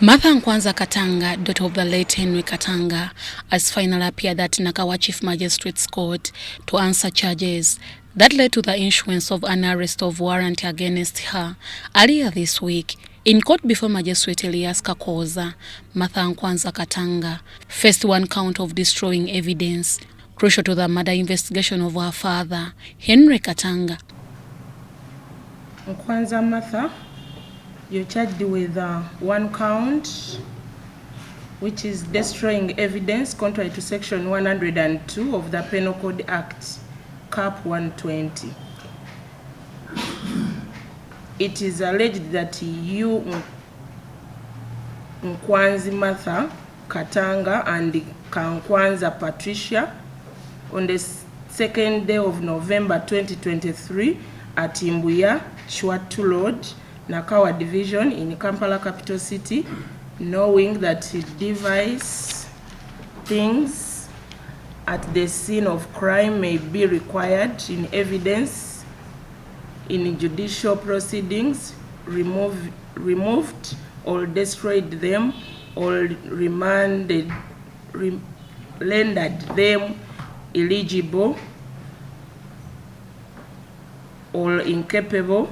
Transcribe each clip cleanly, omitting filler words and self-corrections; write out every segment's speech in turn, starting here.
Martha Nkwanza Katanga, daughter of the late Henry Katanga, has finally appeared at Nakawa Chief Magistrate's Court to answer charges that led to the issuance of an arrest of warrant against her earlier this week. In court before Magistrate Elias Kakoza, Martha Nkwanza Katanga faced one count of destroying evidence crucial to the murder investigation of her father, Henry Katanga. Nkwanza Martha, you're charged with one count, which is destroying evidence contrary to Section 102 of the Penal Code Act, Cap 120. It is alleged that you, Nkwanza Martha Katanga and Nkwanza Patricia, on the 2nd day of November 2023 at Imbuya, Chwatu Road, Nakawa Division in Kampala capital city, knowing that device things at the scene of crime may be required in evidence in judicial proceedings, removed or destroyed them or rendered them illegible or incapable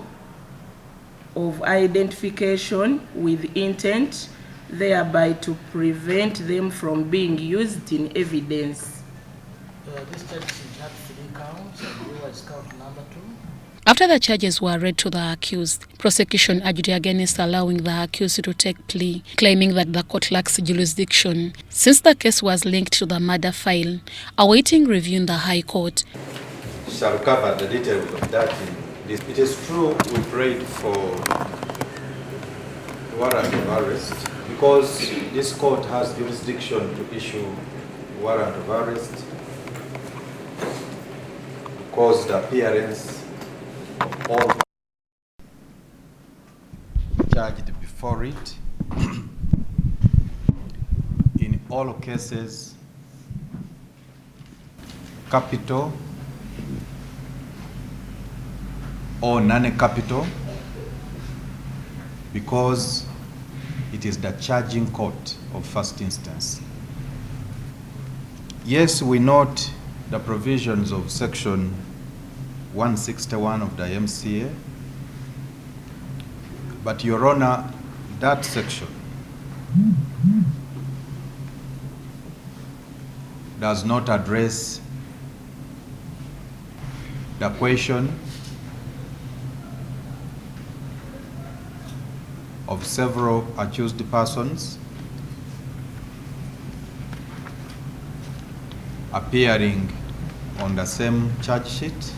of identification with intent, thereby to prevent them from being used in evidence. This charge had 3 counts, and you was count number 2. After the charges were read to the accused, prosecution argued against allowing the accused to take plea, claiming that the court lacks jurisdiction since the case was linked to the murder file awaiting review in the High Court. Shall cover the details of that. It is true we prayed for warrant of arrest because this court has jurisdiction to issue warrant of arrest because the appearance of all charged before it in all cases, capital or non-capital, because it is the charging court of first instance. Yes, we note the provisions of Section 161 of the MCA, but Your Honor, that section does not address the question of several accused persons appearing on the same charge sheet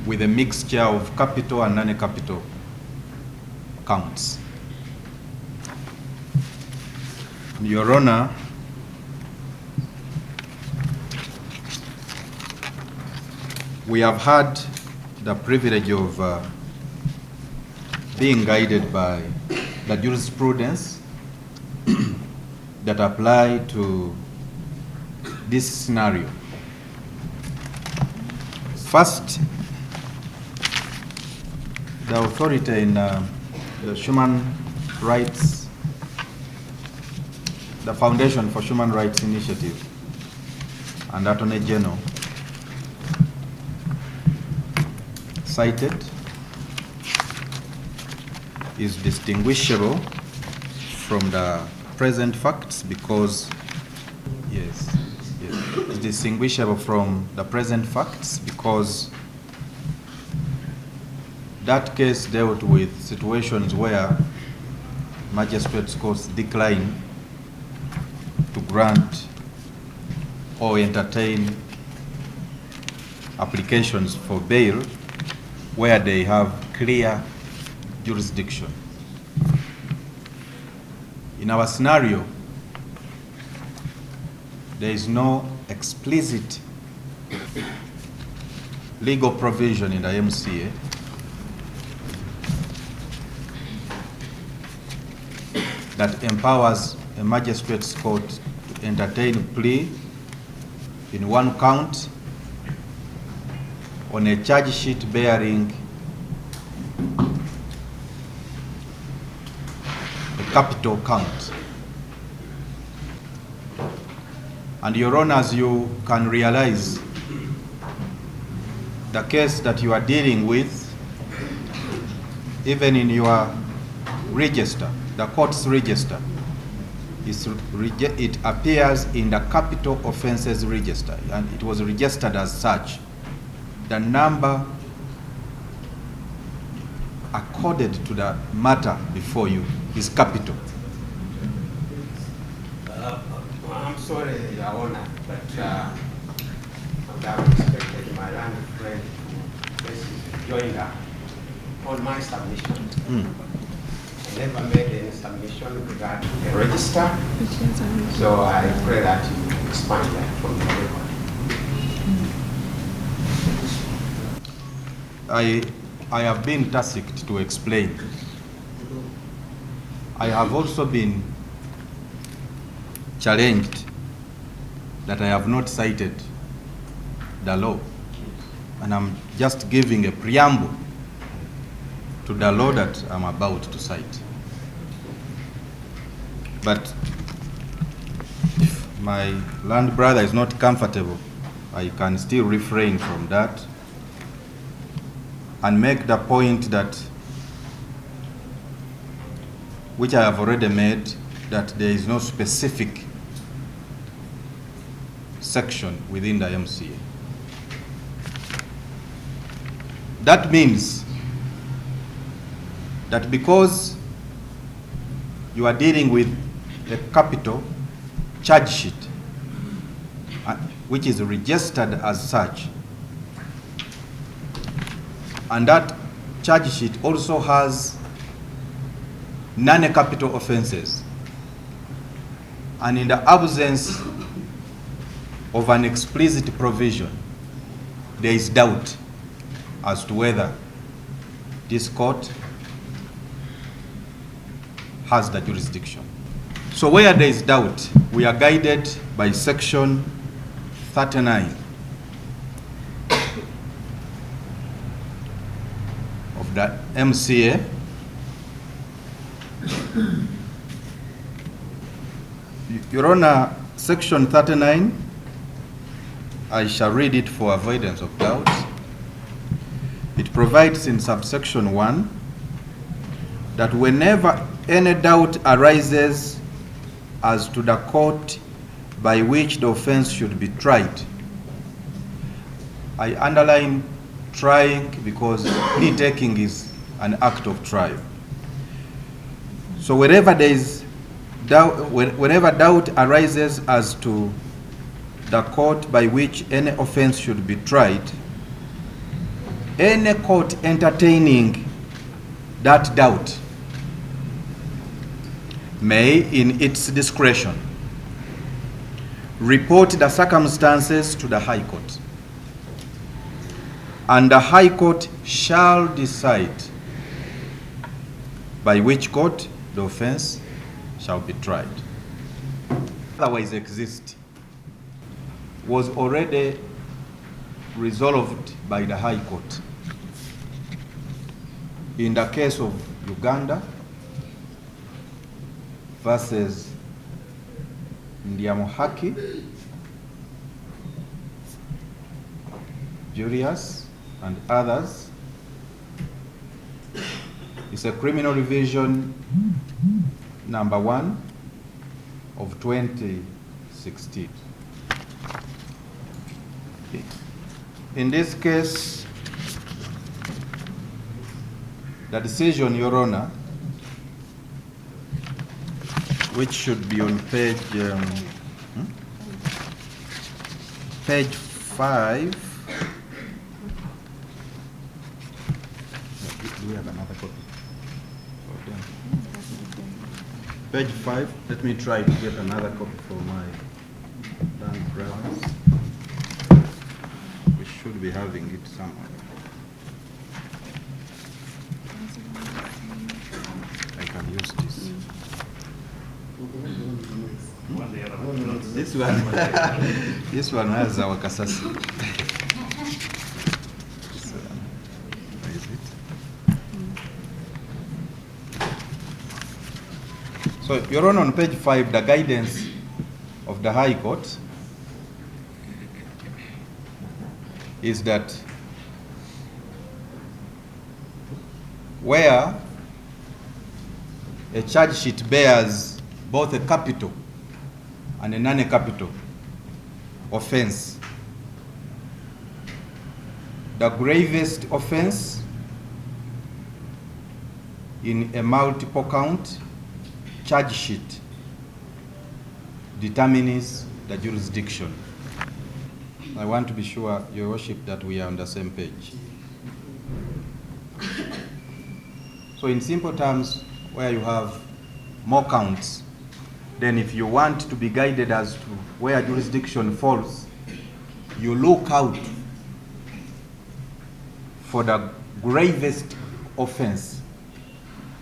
with a mixture of capital and non-capital counts. Your Honor, we have had the privilege of being guided by the jurisprudence that apply to this scenario. First, the authority in the Human Rights, the Foundation for Human Rights Initiative, and Attorney General cited is distinguishable from the present facts because, yes, it's distinguishable from the present facts because that case dealt with situations where magistrates' courts decline to grant or entertain applications for bail where they have clear jurisdiction. In our scenario, there is no explicit legal provision in the MCA that empowers a magistrate's court to entertain a plea in one count on a charge sheet bearing a capital count. And Your Honor, as you can realize, the case that you are dealing with, even in your register, the court's register, it appears in the capital offences register, and it was registered as such. The number accorded to the matter before you is capital. I'm sorry, Your Honor, but I would have expected my learned friend to join up on my submission. I never made any submission regarding the register, so I pray that you expand that from the record. I have been tasked to explain. I have also been challenged that I have not cited the law, and I'm just giving a preamble to the law that I'm about to cite. But if my land brother is not comfortable, I can still refrain from that and make the point that, which I have already made, that there is no specific section within the MCA. That means that because you are dealing with a capital charge sheet, which is registered as such, and that charge sheet also has non-capital offenses, and in the absence of an explicit provision, there is doubt as to whether this court has the jurisdiction. So where there is doubt, we are guided by section 39 of the MCA, Your Honor. Section 39, I shall read it for avoidance of doubt. It provides in subsection 1 that whenever any doubt arises as to the court by which the offense should be tried, I underline trying because plea taking is an act of trial. So wherever there is doubt, whenever doubt arises as to the court by which any offense should be tried, any court entertaining that doubt may, in its discretion, report the circumstances to the High Court, and the High Court shall decide by which court the offense shall be tried. Otherwise exist was already resolved by the High Court in the case of Uganda versus Ndiamohaki, Julius, and others. It's a criminal revision number 1 of 2016. In this case, the decision, Your Honor, which should be on page 5. Do we have another copy? Page 5. Let me try to get another copy for my land brothers. We should be having it somewhere. I can use this. This one, this one has our kasasi. Where is it? So, Your Honor, on page 5, the guidance of the High Court is that where a charge sheet bears both a capital and a non-capital offense, the gravest offense in a multiple count charge sheet determines the jurisdiction. I want to be sure, Your Worship, that we are on the same page. So in simple terms, where you have more counts, then if you want to be guided as to where jurisdiction falls, you look out for the gravest offense.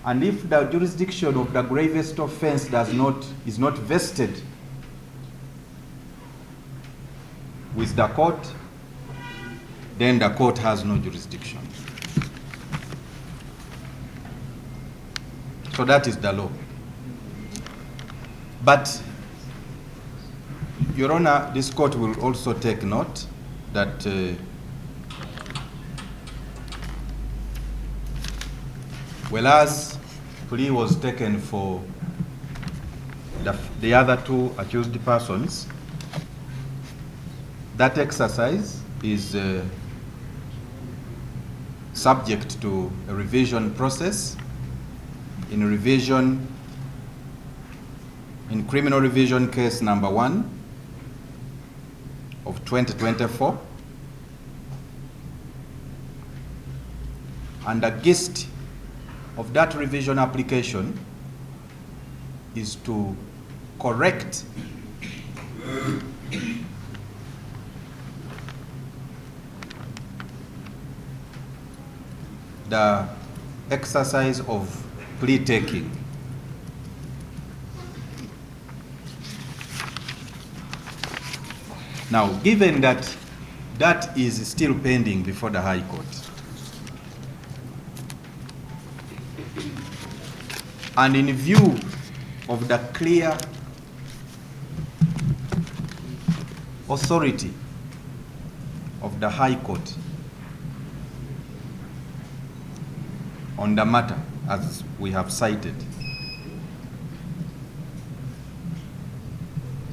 And if the jurisdiction of the gravest offense is not vested with the court, then the court has no jurisdiction. So that is the law. But, Your Honor, this court will also take note that whereas plea was taken for the other two accused persons, that exercise is subject to a revision process. In criminal revision case number 1 of 2024, and the gist of that revision application is to correct the exercise of plea taking. Now, given that that is still pending before the High Court, and in view of the clear authority of the High Court on the matter, as we have cited,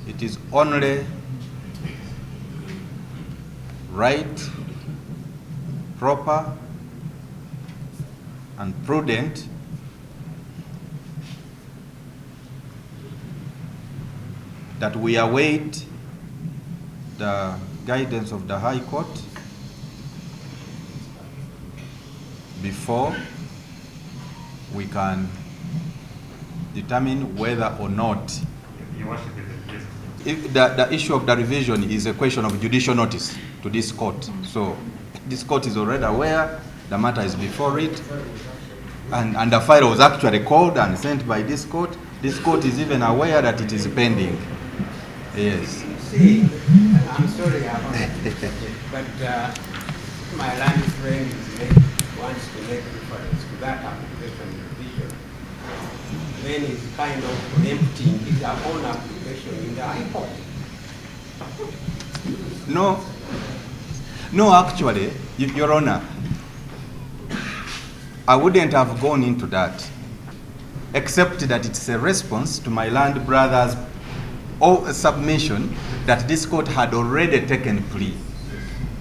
it is only right, proper, and prudent that we await the guidance of the High Court before we can determine whether or not if the issue of the revision is a question of judicial notice to this court. So this court is already aware, the matter is before it, and the file was actually called and sent by this court. This court is even aware that it is pending. Yes. See, I'm sorry about it, but my land friend wants to make reference to that application revision. Then it's kind of emptying his own application in the High Court. No, actually, Your Honor, I wouldn't have gone into that, except that it's a response to my land brother's submission that this court had already taken plea,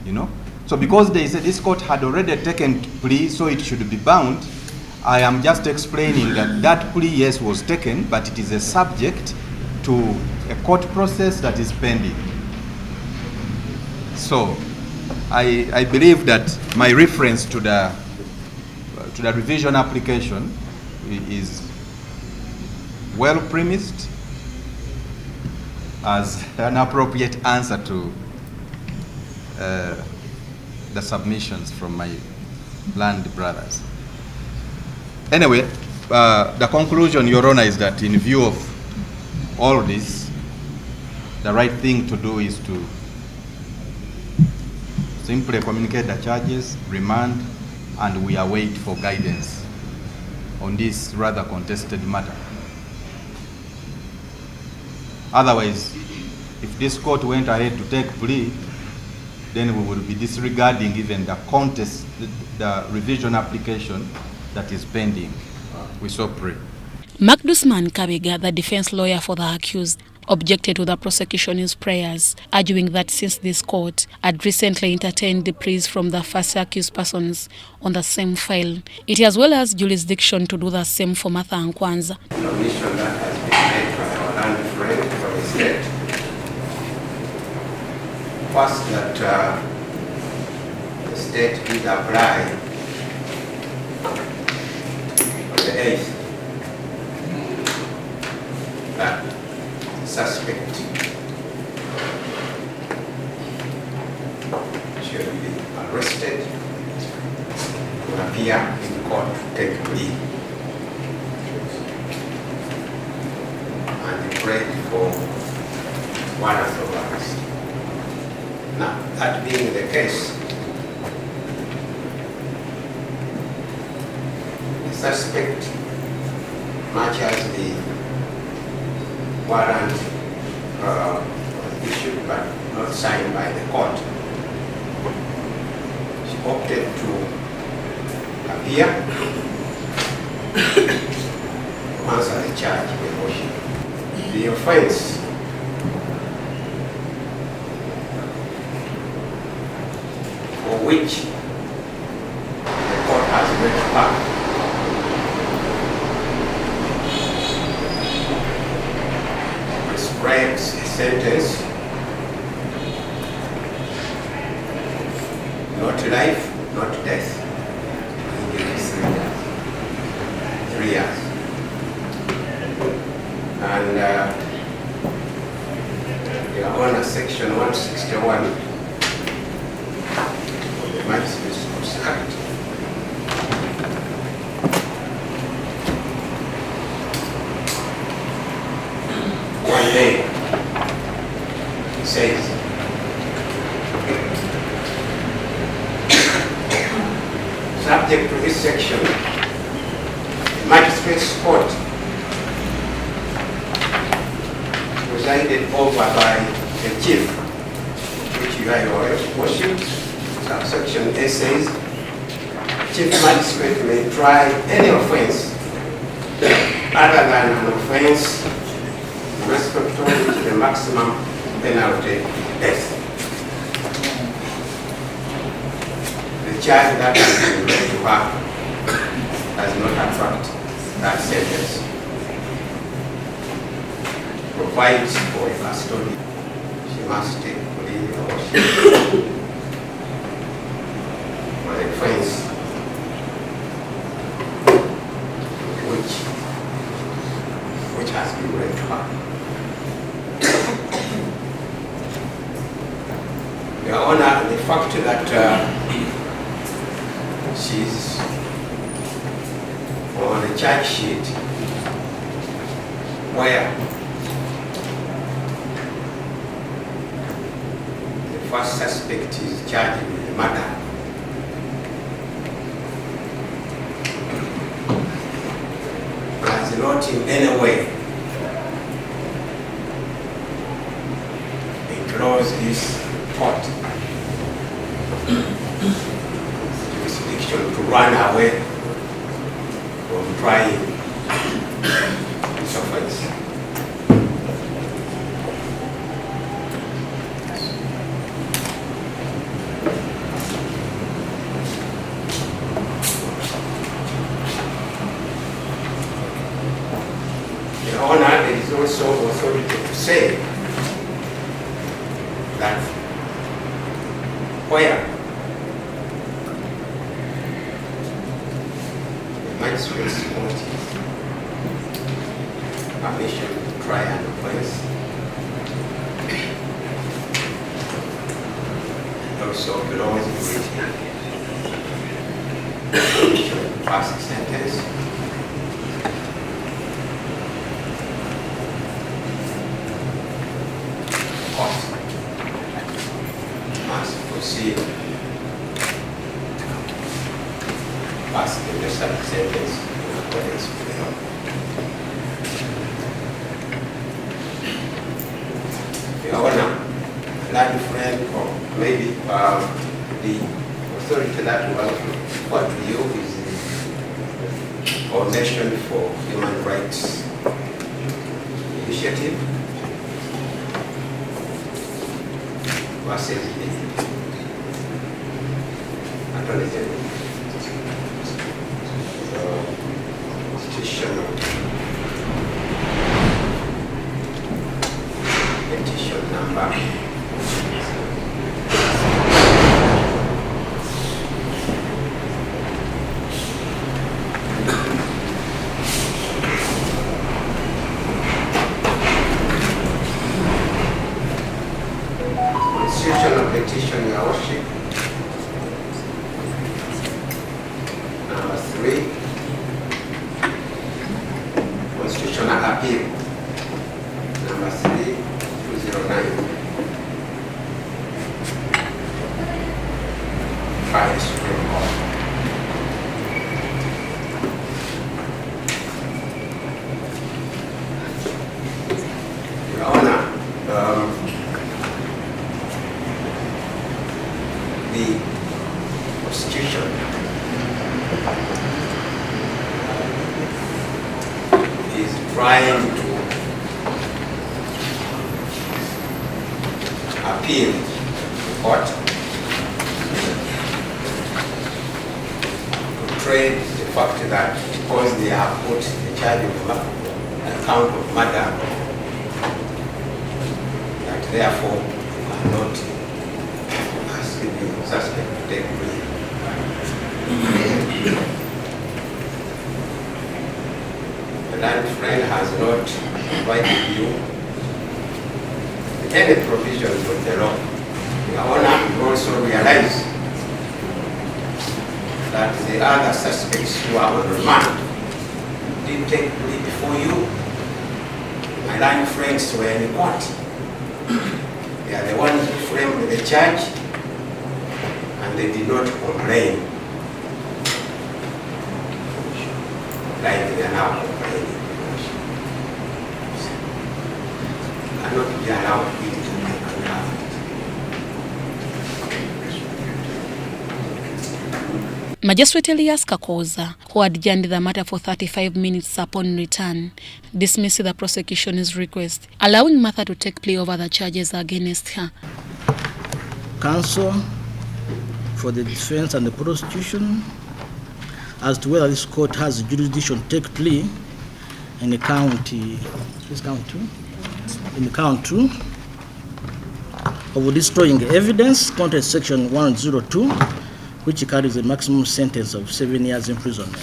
you know. So because they said this court had already taken plea, so it should be bound, I am just explaining that that plea, yes, was taken, but it is a subject to a court process that is pending. So I believe that my reference to the revision application is well premised as an appropriate answer to the submissions from my land brothers. Anyway, the conclusion, Your Honor, is that in view of all this, the right thing to do is to simply communicate the charges, remand, and we await for guidance on this rather contested matter. Otherwise, if this court went ahead to take plea, then we will be disregarding even the contest, the revision application that is pending. We so pray. Magdusman Kabega, the defense lawyer for the accused, objected to the prosecution's prayers, arguing that since this court had recently entertained the pleas from the first accused persons on the same file, it as well as jurisdiction to do the same for Martha and Kwanza. The omission that has been made by our land friend for the state. First, that the state did apply on the 8th that the suspect should be arrested to appear in court to take plea. And he prayed for warrant of arrest. Now, that being the case, the suspect, much as the warrant issued but not signed by the court, she opted to appear to answer the charge in motion. The offense for which the court has read her prescribes a sentence, not life, not death. I think it is 3 years. 3 years. And Your Honor, Section 161 of the Magistrates Act one day says subject to this section, the Magistrates Court presided over by the chief, which you are your worship. Subsection A says, Chief Magistrate may try any offense other than an offense in respect to which the maximum penalty is death. The charge that has been read to her does not attract that sentence. Provides for a custodian. She must take leave or for the offense which has been read to her. Your Honor, the fact that she's on the charge sheet where first suspect is charged with murder. Does not in any way enclose this court jurisdiction to run away from trying this offense. Your Honor, there is also authority to say that where the magistrate's court permission to try an offense, also belongs to permission to pass a sentence, must proceed past the necessary sentence in accordance with the law. learned friend, or maybe the authority that was referred to you is the Foundation for Human Rights Initiative versus the Attorney General. So, petition number. Constitutional petition, Your Worship. Number 3. Constitutional appeal. Number 3209. By the Supreme Court. Your Honor, the Constitution is trying to appeal to court to trade the fact that because they have put the charge of account of murder, that therefore are not asking the suspect to take plea. The learned friend has not provided you any provisions of the law. Your Honor, you also realize that the other suspects who are on remand didn't take plea before you. My learned friends were in court. They are the ones who framed the charge, and they did not complain like they are now complaining. Cannot be allowed to be uncovered. Magistrate Elias Kakoza, who adjourned the matter for 35 minutes upon return, dismissed the prosecution's request, allowing Martha to take plea over the charges against her. Counsel for the defense and the prosecution as to whether this court has jurisdiction to take plea in the county, in count 2 of destroying evidence, contrary to section 102, which carries a maximum sentence of 7 years imprisonment.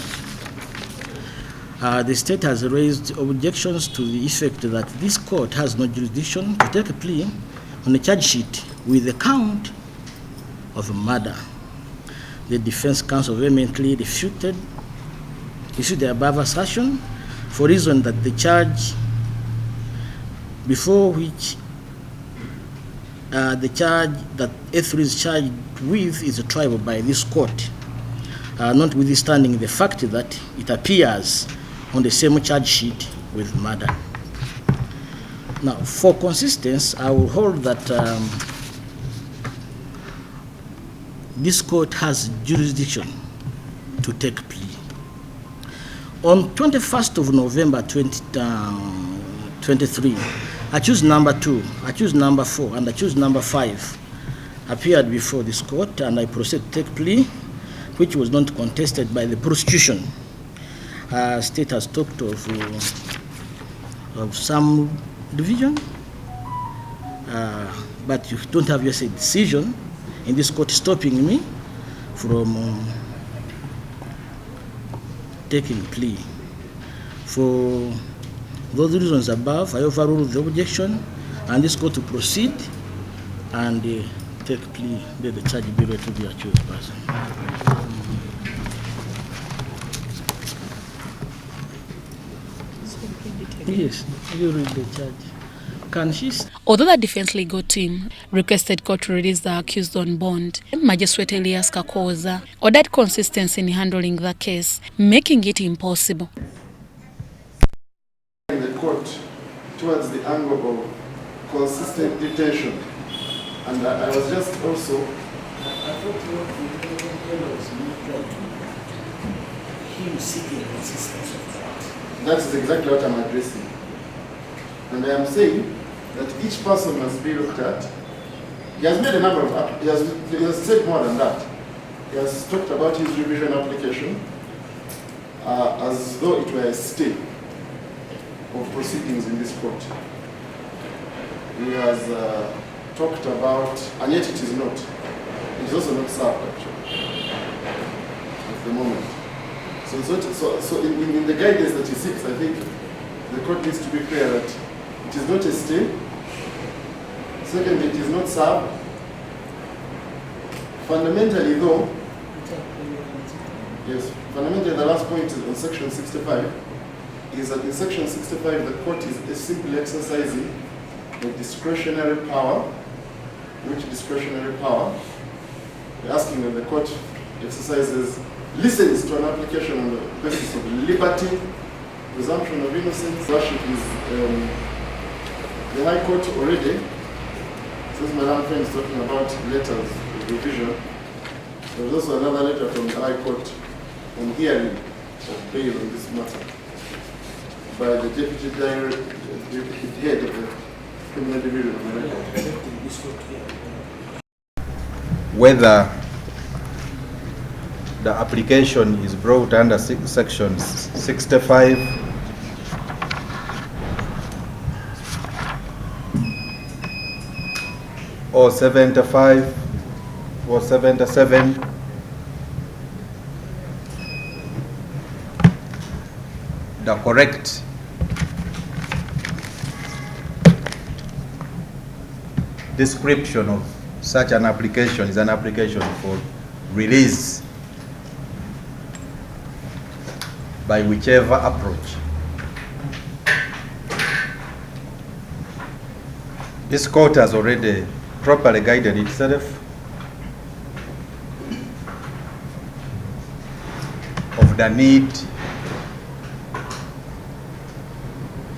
The state has raised objections to the effect that this court has no jurisdiction to take a plea on a charge sheet with the count of murder. The defense counsel vehemently refuted the above assertion for reason that the charge before which the charge that A3 is charged with is triable by this court, notwithstanding the fact that it appears on the same charge sheet with murder. Now, for consistency, I will hold that this court has jurisdiction to take plea. On 21st of November 2023, accused number 2, accused number 4, and accused number 5 appeared before this court, and I proceeded to take plea, which was not contested by the prosecution. State has talked of some division, but you don't have your decision in this court stopping me from taking plea. For those reasons above, I overrule the objection, and this court to proceed and take plea, let the charge be read to the accused person. Yes, you read the charge. Can she? Although the defense legal team requested court to release the accused on bond, Magistrate Elias Kakoza ordered consistency in handling the case, making it impossible. The court towards the angle of consistent detention And I was just also... I thought what was him seeking consistence of that. That is exactly what I'm addressing. And I am saying that each person must be looked at. He has made a number of, he has said more than that. He has talked about his revision application as though it were a stay of proceedings in this court. He has talked about, and yet it is not. It is also not served actually at the moment. So in the guidance that he seeks, I think the court needs to be clear that it is not a stay. Secondly, it is not served. Fundamentally though, yes, fundamentally the last point is on section 65, is that in section 65 the court is simply exercising a discretionary power. Which discretionary power? We're asking that the court listens to an application on the basis of liberty, presumption of innocence. Worship is the High Court already, since Madam Friend is talking about letters of revision, there was also another letter from the High Court on hearing of bail on this matter by the deputy head of the criminal division of the record. Whether the application is brought under section 65 or 75 or 77, the correct description of such an application is an application for release by whichever approach. This court has already properly guided itself of the need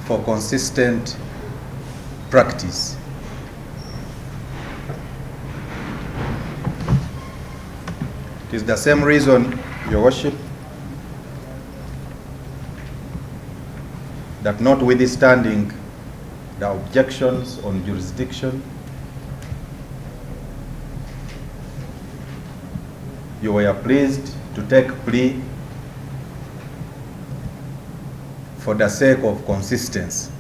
for consistent practice. It is the same reason, Your Worship, that notwithstanding the objections on jurisdiction, you were pleased to take plea for the sake of consistency.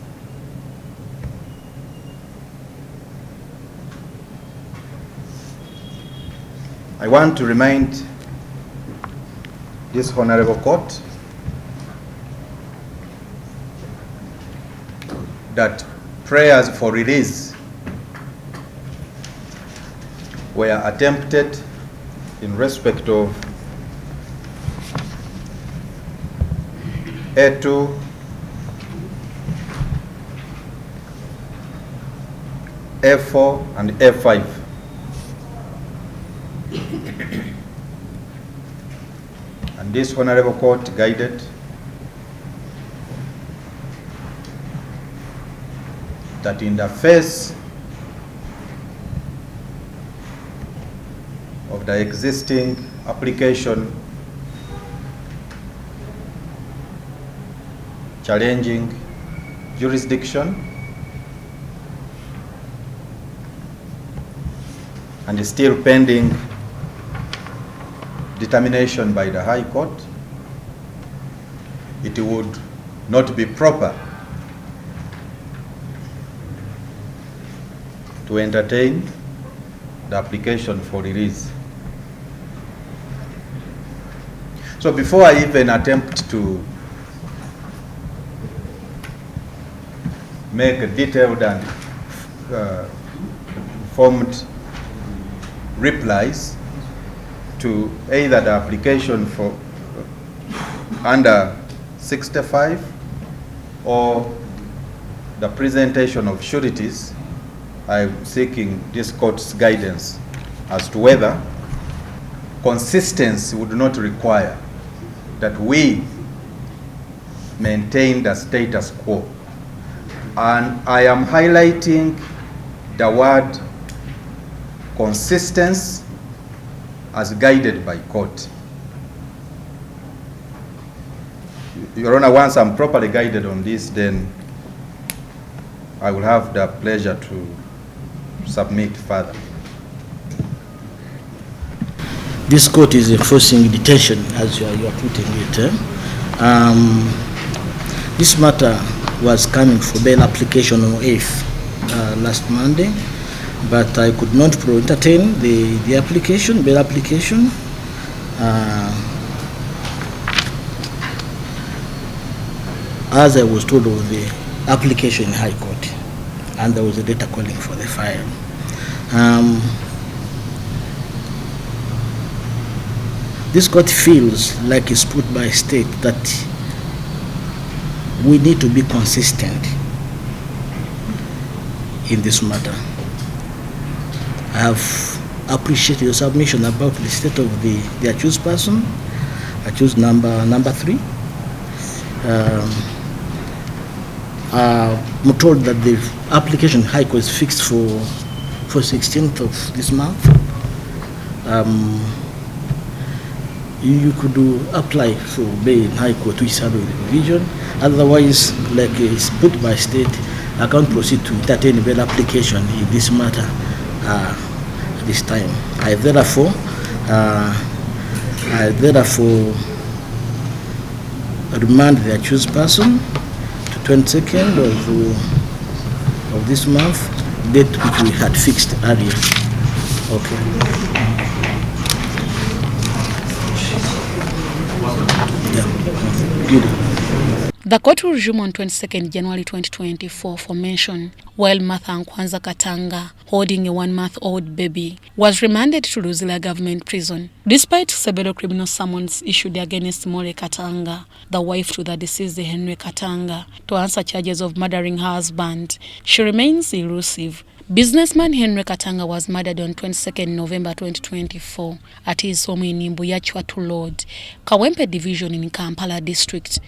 I want to remind this Honorable Court that prayers for release were attempted in respect of A2, A4, and A5. And this Honorable Court guided that in the face of the existing application challenging jurisdiction and still pending determination by the High Court, it would not be proper to entertain the application for release. So before I even attempt to make a detailed and formed replies to either the application for under 65 or the presentation of sureties, I'm seeking this court's guidance as to whether consistency would not require that we maintain the status quo. And I am highlighting the word consistence as guided by court. Your Honor, once I'm properly guided on this, then I will have the pleasure to submit further. This court is enforcing detention, as you are putting it. This matter was coming for bail application on 8th last Monday, but I could not entertain the application, bail application. As I was told of the application in High Court, and there was a data calling for the file. This court feels like it's put by state that we need to be consistent in this matter. I have appreciated your submission about the state of the accused person, accused number 3. I'm told that the application in High Court is fixed for 16th of this month. You could apply for bail in High Court, which is under the revision. Otherwise, like it's put by state, I can't proceed to entertain bail application in this matter this time. I therefore remand the accused person to 22nd of this month, date which we had fixed earlier. Okay. The court will resume on 22nd January 2024 for mention, while Martha Nkwanza Katanga, holding a 1-month-old baby, was remanded to Luzila Government Prison. Despite several criminal summons issued against More Katanga, the wife to the deceased Henry Katanga, to answer charges of murdering her husband, she remains elusive. Businessman Henry Katanga was murdered on 22nd November 2024 at his home in Mbuyachwatu Road, Kawempe Division in Kampala District.